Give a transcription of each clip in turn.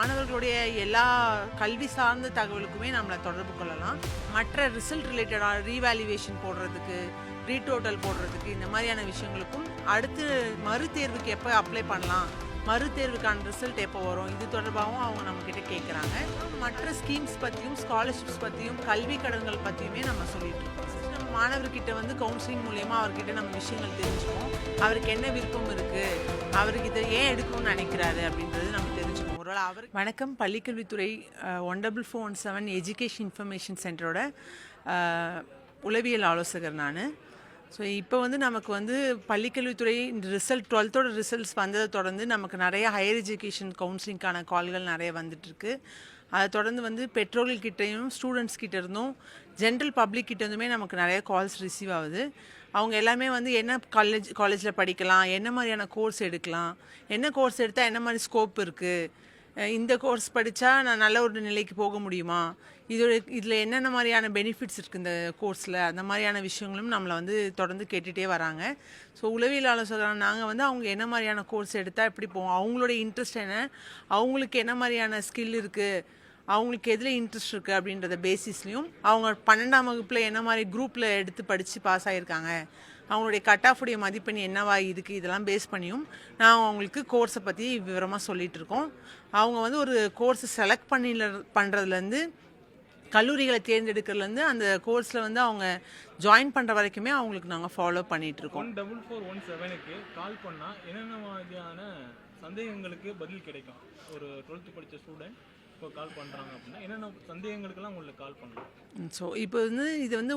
மாணவர்களுடைய எல்லா கல்வி சார்ந்த தகவலுக்குமே நம்மளை தொடர்பு கொள்ளலாம். மற்ற ரிசல்ட் ரிலேட்டடாக ரீவேல்யூவேஷன் போடுறதுக்கு, ரீடோட்டல் போடுறதுக்கு, இந்த மாதிரியான விஷயங்களுக்கும் அடுத்து மறுதேர்வுக்கு எப்போ அப்ளை பண்ணலாம், மறுதேர்வுக்கான ரிசல்ட் எப்போ வரும், இது தொடர்பாகவும் அவங்க நம்மக்கிட்ட கேட்குறாங்க. மற்ற ஸ்கீம்ஸ் பற்றியும் ஸ்காலர்ஷிப்ஸ் பற்றியும் கல்வி கடன்கள் பற்றியுமே நம்ம சொல்லிட்டு இருக்கோம். நம்ம மாணவர்கிட்ட வந்து கவுன்சிலிங் மூலயமா அவர்கிட்ட நம்ம விஷயங்கள் தெரிஞ்சுப்போம். அவருக்கு என்ன விருப்பம் இருக்குது, அவருக்கு இதை ஏன் எடுக்கணும்னு நினைக்கிறாரு அப்படின்றது நம்ம தெரிஞ்சுப்போம். ஒருவேளை அவர் வணக்கம், பள்ளிக்கல்வித்துறை 14417 எஜுகேஷன் இன்ஃபர்மேஷன் சென்டரோட உளவியல் ஆலோசகர் நான். ஸோ இப்போ வந்து நமக்கு வந்து பள்ளிக்கல்வித்துறை இந்த ரிசல்ட் 12th ரிசல்ட்ஸ் வந்ததை தொடர்ந்து நமக்கு நிறைய ஹையர் எஜுகேஷன் கவுன்சிலிங்கான கால்கள் நிறைய வந்துட்டுருக்கு. அதை தொடர்ந்து வந்து பெற்றோர்கள்கிட்டையும் ஸ்டூடெண்ட்ஸ் கிட்ட இருந்தும் ஜென்ரல் பப்ளிக் கிட்ட இருந்துமே நமக்கு நிறைய கால்ஸ் ரிசீவ் ஆகுது. அவங்க எல்லாமே வந்து என்ன காலேஜில் படிக்கலாம், என்ன மாதிரியான கோர்ஸ் எடுக்கலாம், என்ன கோர்ஸ் எடுத்தால் என்ன மாதிரி ஸ்கோப் இருக்குது, இந்த கோர்ஸ் படித்தா நான் நல்ல ஒரு நிலைக்கு போக முடியுமா, இதில் என்னென்ன மாதிரியான பெனிஃபிட்ஸ் இருக்குது இந்த கோர்ஸில், அந்த மாதிரியான விஷயங்களும் நம்மளை வந்து தொடர்ந்து கேட்டுகிட்டே வராங்க. ஸோ உளவியல் ஆலோசகராக நாங்கள் வந்து அவங்க என்ன மாதிரியான கோர்ஸ் எடுத்தால் எப்படி போவோம், அவங்களோட இன்ட்ரெஸ்ட் என்ன, அவங்களுக்கு என்ன மாதிரியான ஸ்கில் இருக்குது, அவங்களுக்கு எதில் இன்ட்ரெஸ்ட் இருக்குது அப்படின்றத பேசிஸ்லையும், அவங்க 12ஆம் வகுப்பில் என்ன மாதிரி குரூப்பில் எடுத்து படித்து பாஸ் ஆகியிருக்காங்க, அவங்களுடைய கட் ஆஃப் உடைய மதிப்பெண் என்னவா இருக்குது, இதெல்லாம் பேஸ் பண்ணியும் நான் அவங்களுக்கு கோர்ஸை பற்றி விவரமாக சொல்லிகிட்டு இருக்கோம். அவங்க வந்து ஒரு கோர்ஸை செலக்ட் பண்ணுறதுலேருந்து கல்லூரிகளை தேர்ந்தெடுக்கிறதுலேருந்து அந்த கோர்ஸில் வந்து அவங்க ஜாயின் பண்ணுற வரைக்குமே அவங்களுக்கு நாங்கள் ஃபாலோ பண்ணிகிட்ருக்கோம். 14417க்கு கால் பண்ணால் என்னென்ன மாதிரியான சந்தேகங்களுக்கு பதில் கிடைக்கும்? ஒரு 12th படித்த ஸ்டூடெண்ட் இப்போ கால் பண்ணுறாங்க அப்படின்னா என்னென்ன சந்தேகங்களுக்கெல்லாம் உங்களுக்கு கால் பண்ணலாம்? ஸோ இப்போ வந்து இது வந்து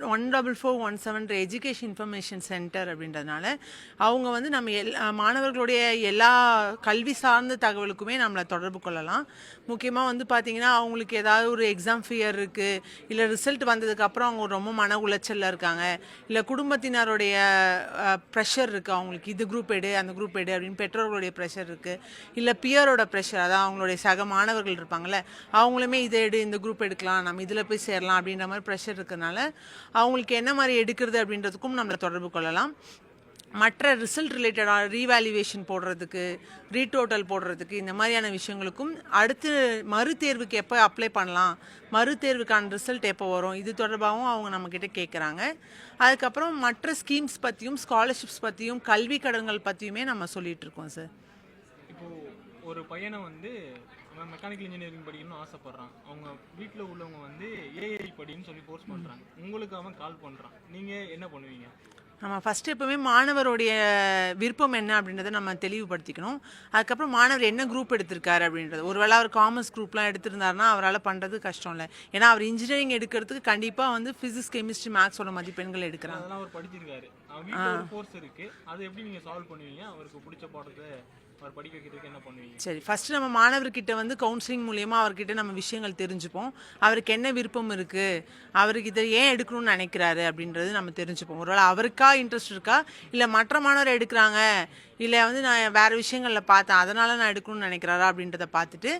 14417 எஜுகேஷன் இன்ஃபர்மேஷன் சென்டர் அப்படின்றதுனால அவங்க வந்து நம்ம மாணவர்களுடைய எல்லா கல்வி சார்ந்த தகவலுக்குமே நம்மளை தொடர்பு கொள்ளலாம். முக்கியமாக வந்து பார்த்திங்கன்னா அவங்களுக்கு ஏதாவது ஒரு எக்ஸாம் ஃபியர் இருக்குது, இல்லை ரிசல்ட் வந்ததுக்கப்புறம் அவங்க ரொம்ப மன உளைச்சலில் இருக்காங்க, இல்லை குடும்பத்தினருடைய ப்ரெஷர் இருக்குது, அவங்களுக்கு இது குரூப் எடு அந்த குரூப் எடு அப்படின்னு பெற்றோர்களுடைய ப்ரெஷர் இருக்குது, இல்லை பியரோட ப்ரெஷர், அதான் அவங்களுடைய சக மாணவர்கள் இருப்பாங்கள்ல, அவங்களுமே இதை எடு இந்த குரூப் எடுக்கலாம், நம்ம இதில் போய் சேரலாம் அப்படின்ற மாதிரி ப்ரெஷர் இருக்கிறதுனால அவங்களுக்கு என்ன மாதிரி எடுக்கிறது அப்படின்றதுக்கும் நம்மளை தொடர்பு கொள்ளலாம். மற்ற ரிசல்ட் ரிலேட்டடாக ரீவேல்யூவேஷன் போடுறதுக்கு, ரீடோட்டல் போடுறதுக்கு, இந்த மாதிரியான விஷயங்களுக்கும் அடுத்து மறுதேர்வுக்கு எப்போ அப்ளை பண்ணலாம், மறுதேர்வுக்கான ரிசல்ட் எப்போ வரும், இது தொடர்பாகவும் அவங்க நம்மக்கிட்ட கேட்குறாங்க. அதுக்கப்புறம் மற்ற ஸ்கீம்ஸ் பற்றியும் ஸ்காலர்ஷிப்ஸ் பற்றியும் கல்வி கடன்கள் பற்றியுமே நம்ம சொல்லிகிட்டு இருக்கோம் சார். இப்போது ஒரு பையனை வந்து மெக்கானிக்கல் இன்ஜினியரிங் படிக்கணும்னு ஆசைப்பட்றான், அவங்க வீட்டில் உள்ளவங்க வந்து ஏஐ படின்னு சொல்லி ஃபோர்ஸ் பண்ணுறாங்க, உங்களுக்கு அவன் கால் பண்ணுறான், நீங்கள் என்ன பண்ணுவீங்க? நம்ம ஃபஸ்ட்டு எப்போவுமே மாணவருடைய விருப்பம் என்ன அப்படின்றத நம்ம தெளிவுபடுத்திக்கணும். அதுக்கப்புறம் மாணவர் என்ன குரூப் எடுத்திருக்காரு அப்படின்றது, ஒருவேளை அவர் காமர்ஸ் குரூப்லாம் எடுத்திருந்தாருன்னா அவரால் பண்ணுறது கஷ்டம் இல்லை. ஏன்னா அவர் இன்ஜினியரிங் எடுக்கிறதுக்கு கண்டிப்பாக வந்து ஃபிசிக்ஸ் கெமிஸ்ட்ரி மேக்ஸோட மதிப்பெண்கள் எடுக்கிறாங்க. அதெல்லாம் அவர் படிச்சிருக்காரு, வீட்டில் கோர்ஸ் இருக்குது, அதை எப்படி நீங்கள் சால்வ் பண்ணுவீங்க? அவருக்கு பிடிச்ச பாடத்தை அவர் படிக்க வைக்கிறதுக்கு என்ன பண்ணுவீங்க? சரி, ஃபஸ்ட்டு நம்ம மாணவர்கிட்ட வந்து கவுன்சிலிங் மூலயமா அவர்கிட்ட நம்ம விஷயங்கள் தெரிஞ்சுப்போம். அவருக்கு என்ன விருப்பம் இருக்குது, அவருக்கு இதை ஏன் எடுக்கணும்னு நினைக்கிறாரு அப்படின்றது நம்ம தெரிஞ்சுப்போம். ஒருவேளை அவருக்கா இன்ட்ரெஸ்ட் இருக்கா, இல்லை மற்ற மாணவர் எடுக்கிறாங்க, இல்லை வந்து நான் வேறு விஷயங்களில் பார்த்தேன் அதனால் நான் எடுக்கணும்னு நினைக்கிறாரா அப்படின்றத பார்த்துட்டு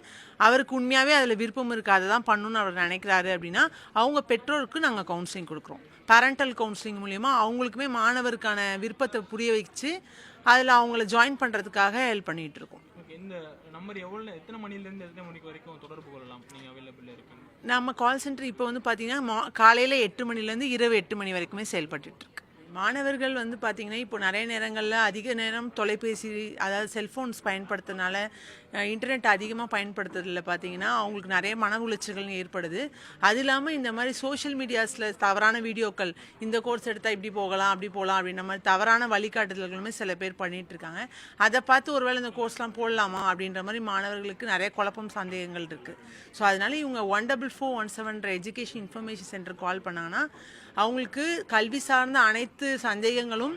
அவருக்கு உண்மையாகவே அதில் விருப்பம் இருக்குது, அதை தான் பண்ணணும்னு அவர் நினைக்கிறாரு அப்படின்னா அவங்க பெற்றோருக்கு நாங்கள் கவுன்சிலிங் கொடுக்குறோம். பேரண்டல் கவுன்சிலிங் மூலயமா அவங்களுக்குமே மாணவருக்கான விருப்பத்தை புரிய வச்சு அதில் அவங்கள ஜாயின் பண்ணுறதுக்காக ஹெல்ப் பண்ணிகிட்டு இருக்கோம். இந்த நம்பர் எத்தனை மணிலேருந்து எத்தனை மணிக்கு வரைக்கும் தொடர்பு கொள்ளலாம், நீங்கள் அவைலபிளாக இருக்கீங்க? நம்ம கால் சென்டர் இப்போ வந்து பார்த்திங்கன்னா காலையில் 8 மணிலேருந்து இரவு 8 மணி வரைக்குமே செயல்பட்டுருக்கு. மாணவர்கள் வந்து பார்த்திங்கன்னா இப்போ நிறைய நேரங்களில் அதிக நேரம் தொலைபேசி, அதாவது செல்ஃபோன்ஸ் பயன்படுத்துறதுனால, இன்டர்நெட் அதிகமாக பயன்படுத்துறதுல பார்த்திங்கன்னா அவங்களுக்கு நிறைய மன உளைச்சல்கள் ஏற்படுது. அது இல்லாமல் இந்த மாதிரி சோஷியல் மீடியாஸில் தவறான வீடியோக்கள், இந்த கோர்ஸ் எடுத்தால் இப்படி போகலாம் அப்படி போகலாம் அப்படின்ற மாதிரி தவறான வழிகாட்டுதல்களுமே சில பேர் பண்ணிகிட்ருக்காங்க. அதை பார்த்து ஒருவேளை இந்த கோர்ஸ்லாம் போடலாமா அப்படின்ற மாதிரி மாணவர்களுக்கு நிறைய குழப்பம் சந்தேகங்கள் இருக்குது. ஸோ அதனால இவங்க 14417 எஜுகேஷன் இன்ஃபர்மேஷன் சென்டர் கால் பண்ணாங்கன்னா அவங்களுக்கு கல்வி சார்ந்த அனைத்து சந்தேகங்களும்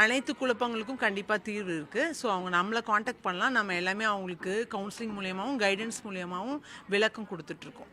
அனைத்து குழப்பங்களுக்கும் கண்டிப்பாக தீர்வு இருக்குது. ஸோ அவங்க நம்மளை காண்டாக்ட் பண்ணலாம். நம்ம எல்லாமே அவங்களுக்கு கவுன்சிலிங் மூலியமாகவும் கைடன்ஸ் மூலியமாகவும் விளக்கம் கொடுத்துட்ருக்கோம்.